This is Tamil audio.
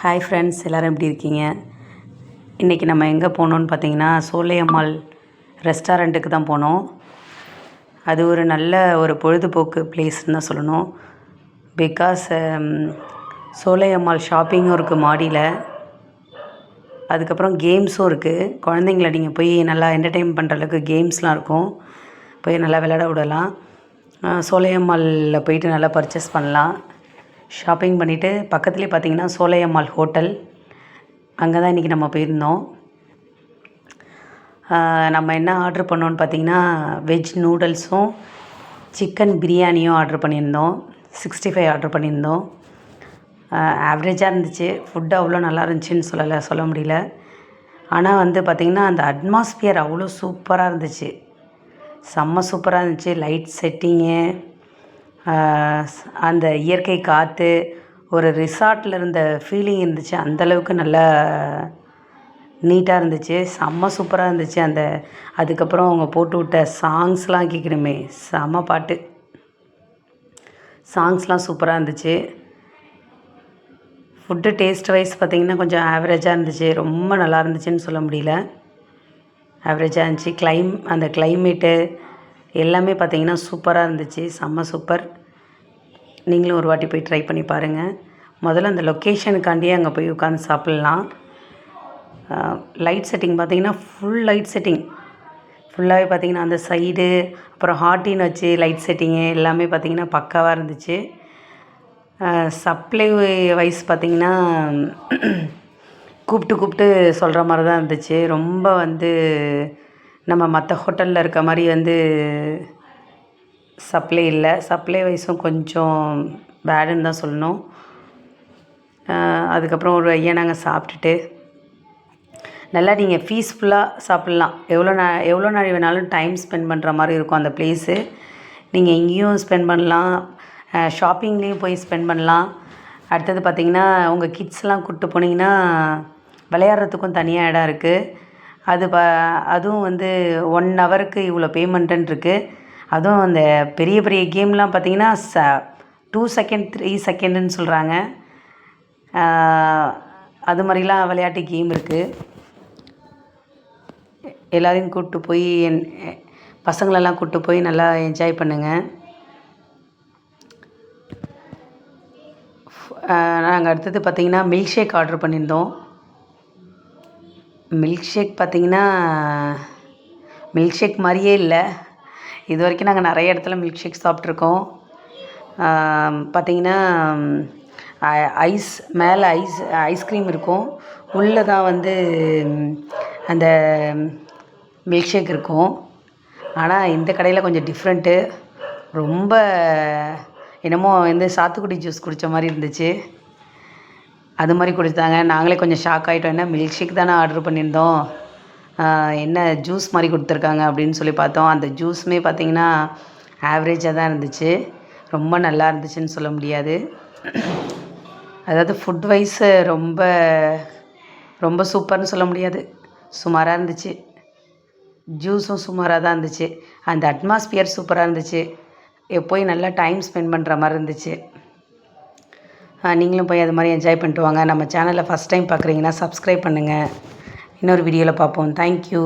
ஹாய் ஃப்ரெண்ட்ஸ், எல்லோரும் எப்படி இருக்கீங்க? இன்றைக்கி நம்ம எங்கே போனோன்னு பார்த்தீங்கன்னா சோலையம்மாள் ரெஸ்டாரண்ட்டுக்கு தான் போனோம். அது ஒரு நல்ல ஒரு பொழுதுபோக்கு பிளேஸ்ன்னு தான் சொல்லணும். பிகாஸ் சோலையம்மாள் ஷாப்பிங்கும் இருக்குது மாடியில். அதுக்கப்புறம் கேம்ஸும் இருக்குது. குழந்தைங்கள நீங்கள் போய் நல்லா என்டர்டெயின் பண்ணுற அளவுக்கு கேம்ஸ்லாம் இருக்கும். போய் நல்லா விளையாட விடலாம். சோலையம்மாளில் போயிட்டு நல்லா பர்ச்சேஸ் பண்ணலாம். ஷாப்பிங் பண்ணிவிட்டு பக்கத்துலேயே பார்த்திங்கன்னா சோலையம்மாள் ஹோட்டல், அங்கே தான் இன்றைக்கி நம்ம போயிருந்தோம். நம்ம என்ன ஆர்ட்ரு பண்ணோன்னு பார்த்திங்கன்னா வெஜ் நூடுல்ஸும் சிக்கன் பிரியாணியும் ஆர்ட்ரு பண்ணியிருந்தோம். 65 ஆர்ட்ரு பண்ணியிருந்தோம். ஆவரேஜாக இருந்துச்சு. ஃபுட்டு அவ்வளோ நல்லா இருந்துச்சுன்னு சொல்ல முடியல. ஆனால் வந்து பார்த்திங்கன்னா அந்த அட்மாஸ்பியர் அவ்வளோ சூப்பராக இருந்துச்சு. செம்ம சூப்பராக இருந்துச்சு. லைட் செட்டிங்கு, அந்த இயற்கை காற்று, ஒரு ரிசார்ட்டில் இருந்த ஃபீலிங் இருந்துச்சு. அந்தளவுக்கு நல்லா நீட்டாக இருந்துச்சு. செம்ம சூப்பராக இருந்துச்சு. அதுக்கப்புறம் அவங்க போட்டு விட்ட சாங்ஸ்லாம் கேட்கணுமே, செம்ம பாட்டு. சாங்ஸ்லாம் சூப்பராக இருந்துச்சு. ஃபுட்டு டேஸ்ட் வைஸ் பார்த்திங்கன்னா கொஞ்சம் ஆவரேஜாக இருந்துச்சு. ரொம்ப நல்லா இருந்துச்சுன்னு சொல்ல முடியல. ஆவரேஜாக இருந்துச்சு. அந்த கிளைமேட்டு எல்லாமே பார்த்திங்கன்னா சூப்பராக இருந்துச்சு. செம்ம சூப்பர். நீங்களும் ஒரு வாட்டி போய் ட்ரை பண்ணி பாருங்கள். முதல்ல அந்த லொக்கேஷனுக்காண்டியே அங்கே போய் உட்காந்து சாப்பிட்லாம். லைட் செட்டிங் பார்த்திங்கன்னா ஃபுல் லைட் செட்டிங் ஃபுல்லாகவே பார்த்திங்கன்னா அந்த சைடு, அப்புறம் ஹார்ட்டின் வச்சு லைட் செட்டிங்கு எல்லாமே பார்த்திங்கன்னா பக்காவாக இருந்துச்சு. சப்ளை வைஸ் பார்த்திங்கன்னா கூப்பிட்டு சொல்கிற மாதிரி தான் இருந்துச்சு. ரொம்ப வந்து நம்ம மற்ற ஹோட்டலில் இருக்க மாதிரி வந்து சப்ளை இல்லை. சப்ளை வைஸும் கொஞ்சம் பேடுன்னு தான் சொல்லணும். அதுக்கப்புறம் ஒரு ஐயா நாங்கள் சாப்பிட்டுட்டு நல்லா நீங்கள் பீஸ்ஃபுல்லாக சாப்பிட்லாம். எவ்வளோ நாள் வேணாலும் டைம் ஸ்பெண்ட் பண்ணுற மாதிரி இருக்கும் அந்த ப்ளேஸு. நீங்கள் எங்கேயும் ஸ்பெண்ட் பண்ணலாம், ஷாப்பிங்லேயும் போய் ஸ்பெண்ட் பண்ணலாம். அடுத்தது பார்த்திங்கன்னா உங்கள் கிட்ஸ்லாம் கூப்பிட்டு போனீங்கன்னா விளையாடுறதுக்கும் தனியாக இடம் இருக்குது. அதுவும் வந்து 1 ஹவருக்கு இவ்வளோ பேமெண்ட்டுன்னு இருக்குது. அதுவும் அந்த பெரிய பெரிய கேம்லாம் பார்த்திங்கன்னா 2 செகண்ட் 3 செகண்டுன்னு சொல்கிறாங்க. அது மாதிரிலாம் விளையாட்டு கேம் இருக்குது. எல்லோரையும் கூப்பிட்டு போய் பசங்களெல்லாம் கூப்பிட்டு போய் நல்லா என்ஜாய் பண்ணுங்கள். நாங்கள் அடுத்தது பார்த்திங்கன்னா மில்க் ஷேக் ஆர்டர் பண்ணியிருந்தோம். மில்க் ஷேக் பார்த்திங்கன்னா மில்க் ஷேக் மாதிரியே இல்லை. இது வரைக்கும் நாங்கள் நிறைய இடத்துல மில்க் ஷேக் சாப்பிட்ருக்கோம். பார்த்திங்கன்னா மேலே ஐஸ்கிரீம் இருக்கும், உள்ளே தான் வந்து அந்த மில்க் ஷேக் இருக்கும். ஆனால் இந்த கடையில் கொஞ்சம் டிஃப்ரெண்ட்டு. ரொம்ப என்னமோ வந்து சாத்துக்குடி ஜூஸ் குடித்த மாதிரி இருந்துச்சு. அது மாதிரி கொடுத்தாங்க. நாங்களே கொஞ்சம் ஷாக் ஆகிட்டோம். என்ன மில்க் ஷேக் தானே ஆர்டர் பண்ணியிருந்தோம், என்ன ஜூஸ் மாதிரி கொடுத்துருக்காங்க அப்படின்னு சொல்லி பார்த்தோம். அந்த ஜூஸுமே பார்த்திங்கன்னா ஆவரேஜாக தான் இருந்துச்சு. ரொம்ப நல்லா இருந்துச்சுன்னு சொல்ல முடியாது. அதாவது ஃபுட் வைஸு ரொம்ப சூப்பர்னு சொல்ல முடியாது, சுமாராக இருந்துச்சு. ஜூஸும் சுமாராக தான் இருந்துச்சு. அந்த அட்மாஸ்பியர் சூப்பராக இருந்துச்சு. போய் நல்லா டைம் ஸ்பெண்ட் பண்ணுற மாதிரி இருந்துச்சு. நீங்களும் போய் அது மாதிரி என்ஜாய் பண்ணிட்டு வாங்க. நம்ம சேனலை ஃபஸ்ட் டைம் பார்க்குறீங்கன்னா சப்ஸ்கிரைப் பண்ணுங்கள். இன்னொரு வீடியோவில் பார்ப்போம். தேங்க்யூ.